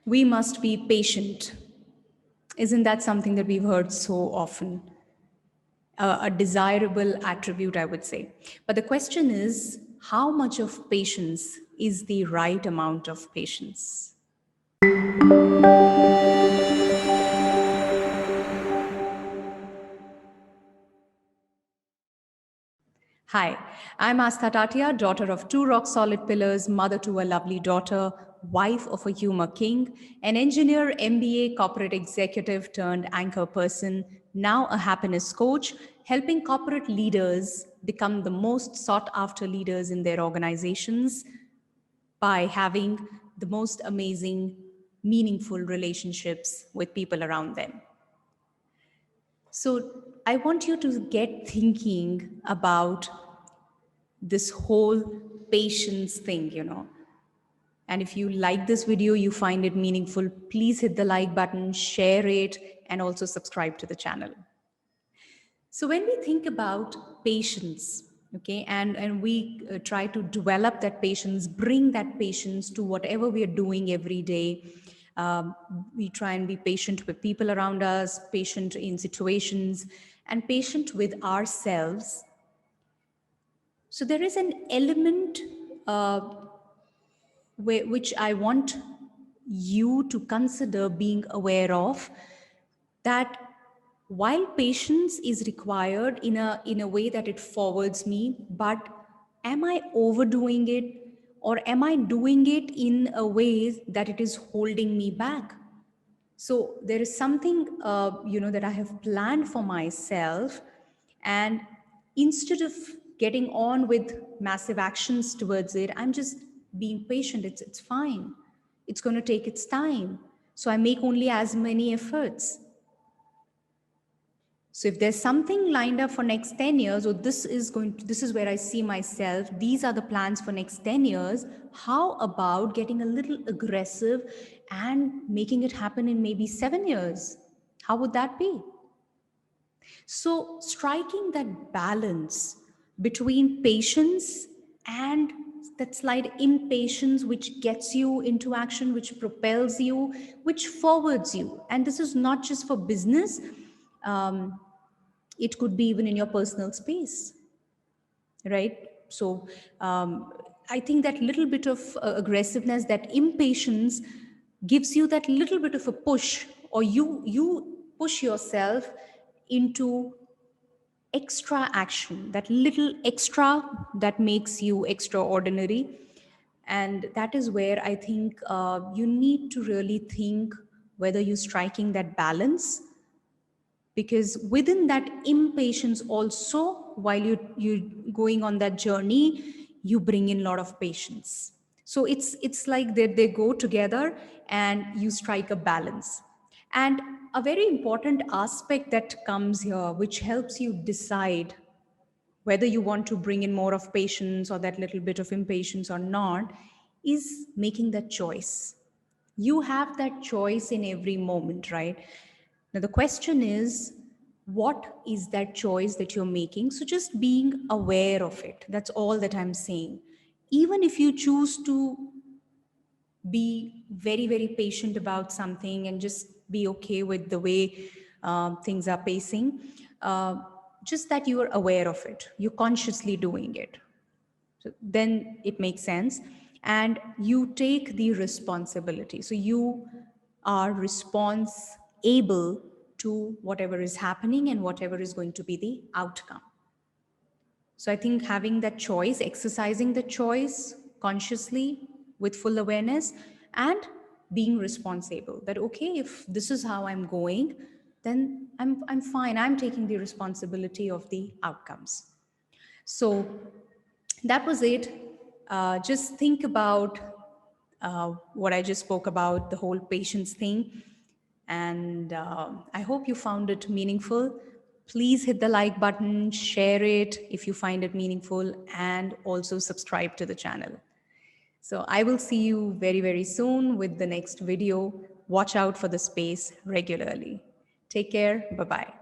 We must be patient. Isn't that something that we've heard so often? A desirable attribute, I would say. But the question is, how much of patience is the right amount of patience? Hi, I'm Astha Tatia, daughter of two rock solid pillars, mother to a lovely daughter, wife of a humor king, an engineer, MBA, corporate executive turned anchor person, now a happiness coach, helping corporate leaders become the most sought after leaders in their organizations by having the most amazing, meaningful relationships with people around them. So I want you to get thinking about this whole patience thing. And if you like this video, you find it meaningful, please hit the like button, share it, and also subscribe to the channel. So when we think about patience, okay, and we try to develop that patience, bring that patience to whatever we are doing every day. We try and be patient with people around us, patient in situations, and patient with ourselves. So there is an element uh, which I want you to consider being aware of, that while patience is required in a way that it forwards me, but am I overdoing it, or am I doing it in a way that it is holding me back? So there is something that I have planned for myself, and instead of getting on with massive actions towards it, I'm just being patient. It's fine. It's going to take its time. So I make only as many efforts. So if there's something lined up for next 10 years, or this is where I see myself, these are the plans for next 10 years, how about getting a little aggressive and making it happen in maybe 7 years? How would that be? So striking that balance between patience and that slight impatience, which gets you into action, which propels you, which forwards you. And this is not just for business. It could be even in your personal space, right? So I think that little bit of aggressiveness, that impatience, gives you that little bit of a push, or you push yourself into extra action, that little extra that makes you extraordinary. And that is where I think you need to really think whether you're striking that balance, because within that impatience also, while you're going on that journey, you bring in a lot of patience. So it's like they go together, and you strike a balance. And a very important aspect that comes here, which helps you decide whether you want to bring in more of patience or that little bit of impatience or not, is making that choice. You have that choice in every moment, right? Now, the question is, what is that choice that you're making? So, just being aware of it. That's all that I'm saying. Even if you choose to be very, very patient about something and just be okay with the way things are pacing, uh, just that you are aware of it, you're consciously doing it. So then it makes sense. And you take the responsibility. So you are responsible to whatever is happening and whatever is going to be the outcome. So I think having that choice, exercising the choice consciously with full awareness, and being responsible that, okay, if this is how I'm going, then I'm fine. I'm taking the responsibility of the outcomes. So that was it. Just think about what I just spoke about, the whole patience thing. And I hope you found it meaningful. Please hit the like button, share it if you find it meaningful, and also subscribe to the channel. So I will see you very, very soon with the next video. Watch out for the space regularly. Take care. Bye-bye.